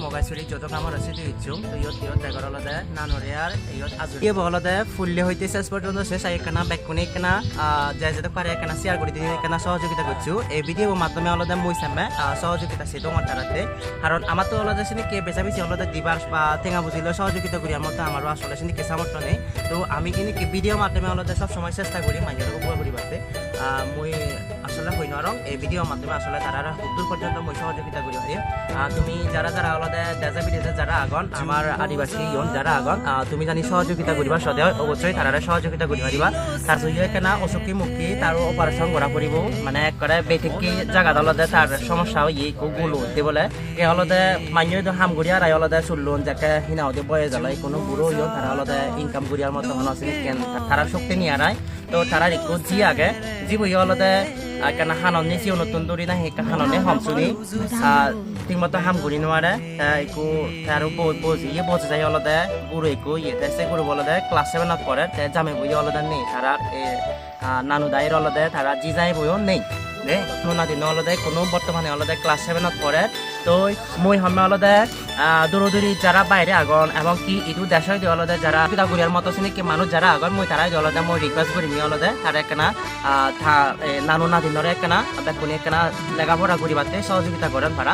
মগাইছড়ি যত কামর আছে তুই ইচ্ছুম তো ইয়ত দেখার হলদে নানরে আর ইয়ত আজু ইয়ে হলদে ফুললে হইতে শেষ পর্যন্ত শেষ এখানা ব্যাকুনি এখানা যেতে পারে এখানা শেয়ার করে দিন এখানা সহযোগিতা করছো এই ভিডিওর মাধ্যমে হলদে মই সামনে সহযোগিতা সে তোমার তারাতে কারণ আমার তো হলদে শুনি কে বেচা বেশি হলদে দিবার বা টেঙা বুঝিলে সহযোগিতা করি আমার তো আমারও আসলে শুনি কে সামর্থ্য নেই তো আমি কিন্তু কি ভিডিওর মাধ্যমে হলদে সবসময় চেষ্টা করি মানুষের উপকার করিবাতে মই আসলে হই নরং এই ভিডিওর মাধ্যমে আসলে তারা দূর পর্যন্ত মই সহযোগিতা করি পারি তুমি যারা যারা আলাদা দেশে বিদেশে যারা আগন আমার আদিবাসী ইয়ন যারা আগন তুমি জানি সহযোগিতা করিবা সদায় অবশ্যই তারা সহযোগিতা করি পারিবা তার সঙ্গে কেনা অসুখী মুখী তার অপারেশন করা পড়ব মানে একবারে বেঠিকি জায়গা আলাদা তার সমস্যা ইয়ে গুলো হতে বলে এ আলাদা মান্য হামগুড়ি আর আলাদা চুল্লুন যাকে হিনা হতে বয়ে জ্বালাই কোনো বুড়ো ইয়ন তারা আলাদা ইনকাম করিয়ার মতো হন আছে তারা শক্তি নিয়ে আনায় তো তারা একটু জি আগে জি বই আলাদা karena hanonnya sih nonton duri nah heka hanonnya hamsuni ting mata ham guri nuara iku taru bos iya bos saya olah deh guru iku iya tes guru bola deh kelas 7 at pore teh jame boy olah deh nih tarar nanu dair olah deh tarar jizai boy on nih deh nuna di olah deh kuno বর্তমানে olah deh kelas 7 at pore তো মই হামে olah deh দূরদূরি যারা বাইরে আগন এবং কি ইদু দেশে দি olah deh যারা পিতা গুরিয়ার মতো সিনে কি মানুষ যারা আগন মই তারাই olah deh মই রিকোয়েস্ট করি নি olah deh তারা একনা নানু না দিনরে একনা বেকুনি একনা লেখাপড়া করিবাতে সহযোগিতা করেন তারা